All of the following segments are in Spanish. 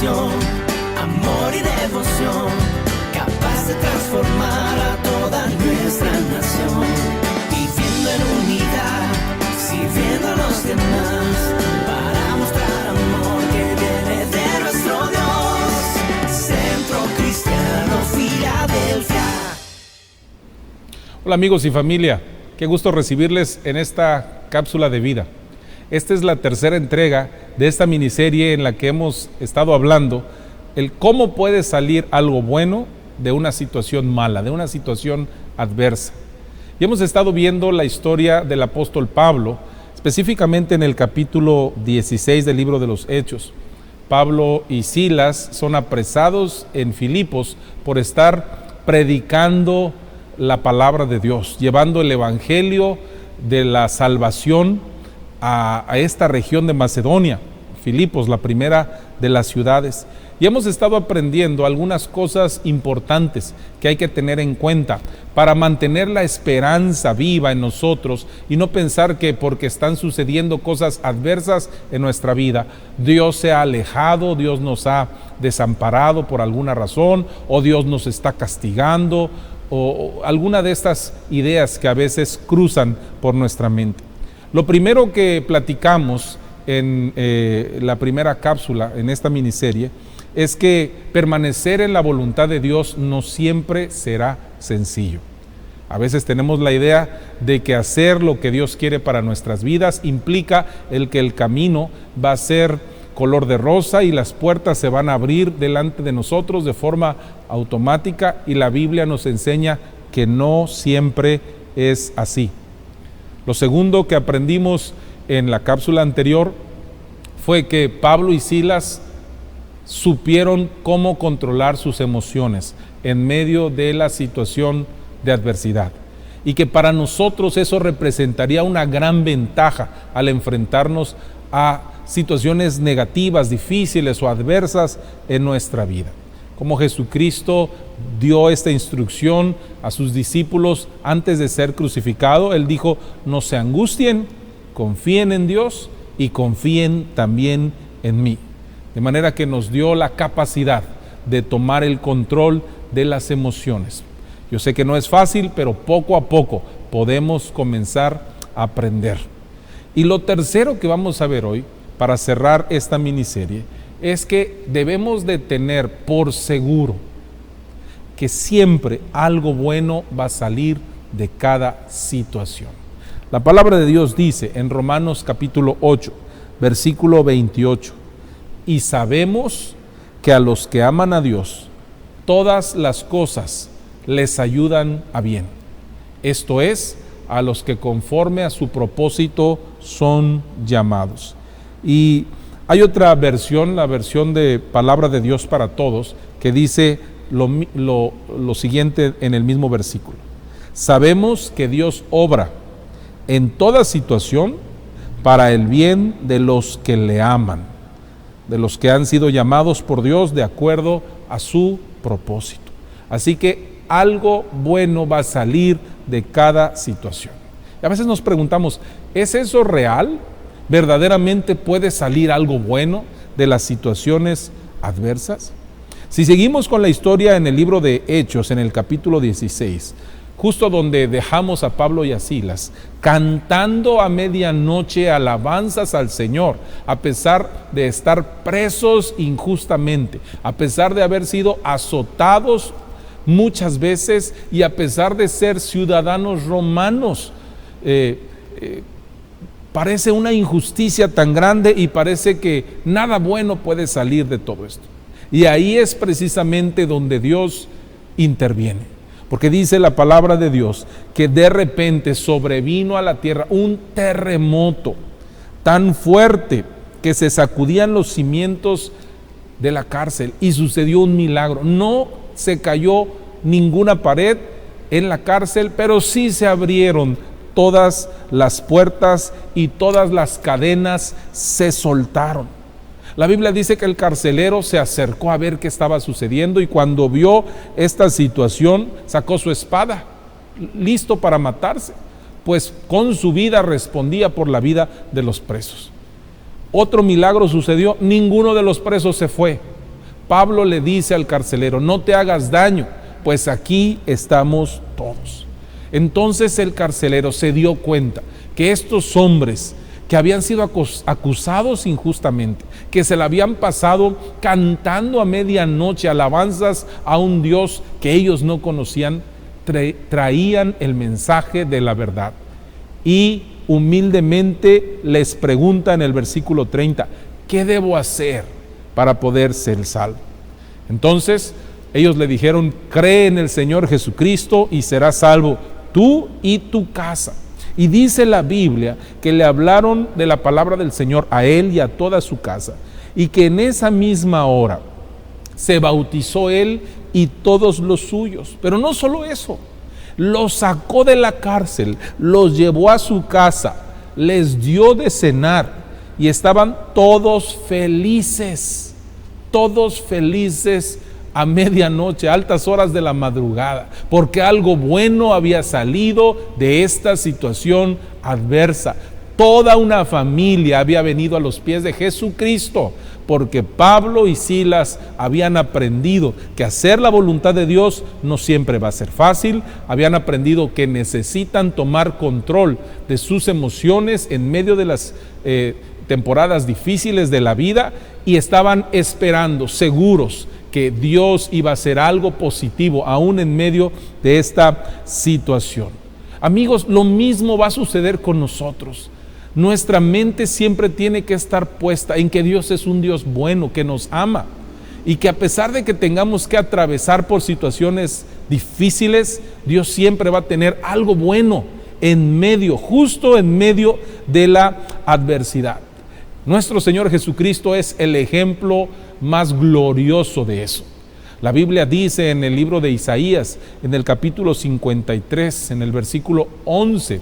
pasión, amor y devoción, capaz de transformar a toda nuestra nación. Viviendo en unidad, sirviendo a los demás, para mostrar amor que viene de nuestro Dios. Centro Cristiano Filadelfia. Hola amigos y familia, qué gusto recibirles en esta cápsula de vida. Esta es la tercera entrega de esta miniserie en la que hemos estado hablando el cómo puede salir algo bueno de una situación mala, de una situación adversa. Y hemos estado viendo la historia del apóstol Pablo, específicamente en el capítulo 16 del libro de los Hechos. Pablo y Silas son apresados en Filipos por estar predicando la palabra de Dios, llevando el evangelio de la salvación a esta región de Macedonia, Filipos, la primera de las ciudades. Y hemos estado aprendiendo algunas cosas importantes que hay que tener en cuenta para mantener la esperanza viva en nosotros y no pensar que porque están sucediendo cosas adversas en nuestra vida, Dios se ha alejado, Dios nos ha desamparado por alguna razón, o Dios nos está castigando, o alguna de estas ideas que a veces cruzan por nuestra mente. Lo primero que platicamos en la primera cápsula, en esta miniserie, es que permanecer en la voluntad de Dios no siempre será sencillo. A veces tenemos la idea de que hacer lo que Dios quiere para nuestras vidas implica que el camino va a ser color de rosa y las puertas se van a abrir delante de nosotros de forma automática, y la Biblia nos enseña que no siempre es así. Lo segundo que aprendimos en la cápsula anterior fue que Pablo y Silas supieron cómo controlar sus emociones en medio de la situación de adversidad, y que para nosotros eso representaría una gran ventaja al enfrentarnos a situaciones negativas, difíciles o adversas en nuestra vida. Como Jesucristo dio esta instrucción a sus discípulos antes de ser crucificado, Él dijo: no se angustien, confíen en Dios y confíen también en mí. De manera que nos dio la capacidad de tomar el control de las emociones. Yo sé que no es fácil, pero poco a poco podemos comenzar a aprender. Y lo tercero que vamos a ver hoy, para cerrar esta miniserie, es que debemos de tener por seguro que siempre algo bueno va a salir de cada situación. La palabra de Dios dice en Romanos capítulo 8, versículo 28, y sabemos que a los que aman a Dios, todas las cosas les ayudan a bien. Esto es, a los que conforme a su propósito son llamados. Y hay otra versión, la versión de Palabra de Dios para Todos, que dice lo siguiente en el mismo versículo: sabemos que Dios obra en toda situación para el bien de los que le aman, de los que han sido llamados por Dios de acuerdo a su propósito. Así que algo bueno va a salir de cada situación. Y a veces nos preguntamos, ¿es eso real? ¿Verdaderamente puede salir algo bueno de las situaciones adversas? Si seguimos con la historia en el libro de Hechos, en el capítulo 16, justo donde dejamos a Pablo y a Silas cantando a medianoche alabanzas al Señor, a pesar de estar presos injustamente, a pesar de haber sido azotados muchas veces y a pesar de ser ciudadanos romanos, parece una injusticia tan grande y parece que nada bueno puede salir de todo esto. Y ahí es precisamente donde Dios interviene, porque dice la palabra de Dios que de repente sobrevino a la tierra un terremoto tan fuerte que se sacudían los cimientos de la cárcel y sucedió un milagro. No se cayó ninguna pared en la cárcel, pero sí se abrieron todas las puertas y todas las cadenas se soltaron. La Biblia dice que el carcelero se acercó a ver qué estaba sucediendo y cuando vio esta situación sacó su espada, listo para matarse, pues con su vida respondía por la vida de los presos. Otro milagro sucedió, ninguno de los presos se fue. Pablo le dice al carcelero: no te hagas daño, pues aquí estamos todos. Entonces el carcelero se dio cuenta que estos hombres que habían sido acusados injustamente, que se la habían pasado cantando a medianoche alabanzas a un Dios que ellos no conocían, traían el mensaje de la verdad. Y humildemente les pregunta en el versículo 30, ¿qué debo hacer para poder ser salvo? Entonces ellos le dijeron: cree en el Señor Jesucristo y serás salvo tú y tu casa. Y dice la Biblia que le hablaron de la palabra del Señor a él y a toda su casa, y que en esa misma hora se bautizó él y todos los suyos. Pero no solo eso, los sacó de la cárcel, los llevó a su casa, les dio de cenar y estaban todos felices a medianoche, a altas horas de la madrugada, porque algo bueno había salido de esta situación adversa. Toda una familia había venido a los pies de Jesucristo, porque Pablo y Silas habían aprendido que hacer la voluntad de Dios no siempre va a ser fácil. Habían aprendido que necesitan tomar control de sus emociones en medio de las temporadas difíciles de la vida, y estaban esperando, seguros que Dios iba a hacer algo positivo aún en medio de esta situación. Amigos, lo mismo va a suceder con nosotros. Nuestra mente siempre tiene que estar puesta en que Dios es un Dios bueno, que nos ama, y que a pesar de que tengamos que atravesar por situaciones difíciles, Dios siempre va a tener algo bueno en medio, justo en medio de la adversidad. Nuestro Señor Jesucristo es el ejemplo más glorioso de eso. La Biblia dice en el libro de Isaías, en el capítulo 53, en el versículo 11,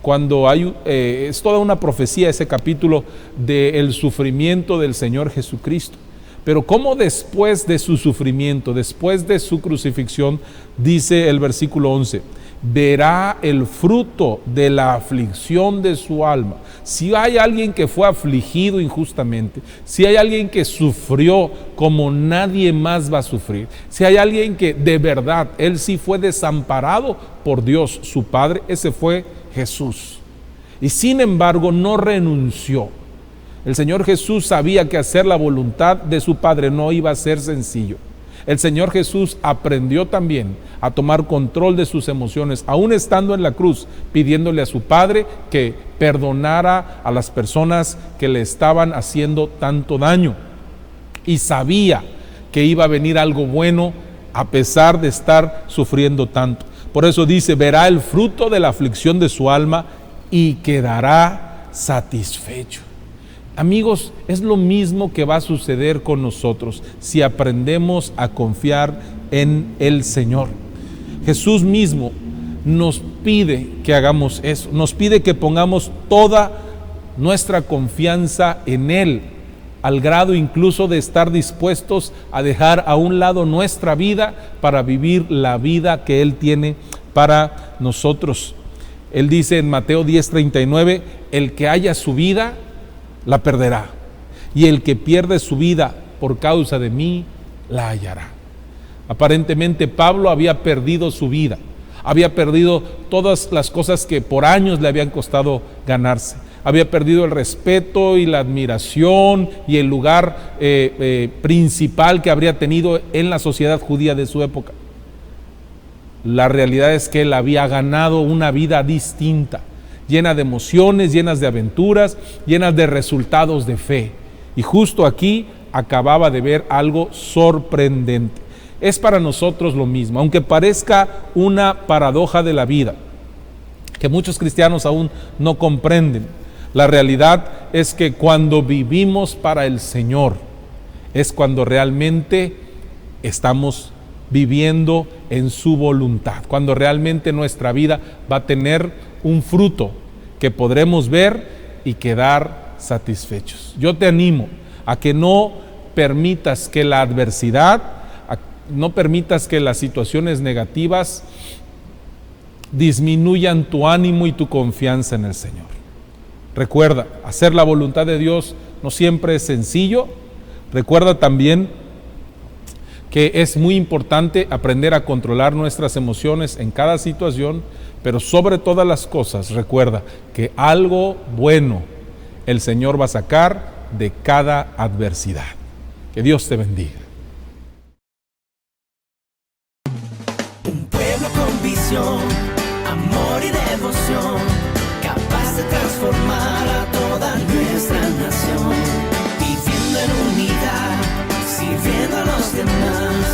cuando es toda una profecía ese capítulo del sufrimiento del Señor Jesucristo. Pero cómo después de su sufrimiento, después de su crucifixión, dice el versículo 11, verá el fruto de la aflicción de su alma. Si hay alguien que fue afligido injustamente, si hay alguien que sufrió como nadie más va a sufrir, si hay alguien que de verdad, él sí fue desamparado por Dios, su Padre, ese fue Jesús. Y sin embargo no renunció. El Señor Jesús sabía que hacer la voluntad de su Padre no iba a ser sencillo. El Señor Jesús aprendió también a tomar control de sus emociones, aún estando en la cruz, pidiéndole a su Padre que perdonara a las personas que le estaban haciendo tanto daño. Y sabía que iba a venir algo bueno a pesar de estar sufriendo tanto. Por eso dice, verá el fruto de la aflicción de su alma y quedará satisfecho. Amigos, es lo mismo que va a suceder con nosotros si aprendemos a confiar en el Señor. Jesús mismo nos pide que hagamos eso, nos pide que pongamos toda nuestra confianza en Él, al grado incluso de estar dispuestos a dejar a un lado nuestra vida para vivir la vida que Él tiene para nosotros. Él dice en Mateo 10:39, el que haya su vida, la perderá, y el que pierde su vida por causa de mí, la hallará. Aparentemente Pablo había perdido su vida, había perdido todas las cosas que por años le habían costado ganarse, había perdido el respeto y la admiración y el lugar principal que habría tenido en la sociedad judía de su época. La realidad es que él había ganado una vida distinta, llena de emociones, llenas de aventuras, llenas de resultados de fe. Y justo aquí acababa de ver algo sorprendente. Es para nosotros lo mismo, aunque parezca una paradoja de la vida, que muchos cristianos aún no comprenden. La realidad es que cuando vivimos para el Señor, es cuando realmente estamos viviendo en su voluntad, cuando realmente nuestra vida va a tener un fruto que podremos ver y quedar satisfechos. Yo te animo a que no permitas que la adversidad, no permitas que las situaciones negativas disminuyan tu ánimo y tu confianza en el Señor. Recuerda, hacer la voluntad de Dios no siempre es sencillo. Recuerda también que es muy importante aprender a controlar nuestras emociones en cada situación, pero sobre todas las cosas, recuerda que algo bueno el Señor va a sacar de cada adversidad. Que Dios te bendiga. Un pueblo con visión, amor y devoción, capaz de transformar a toda nuestra nación, viviendo en unidad, sirviendo a los demás.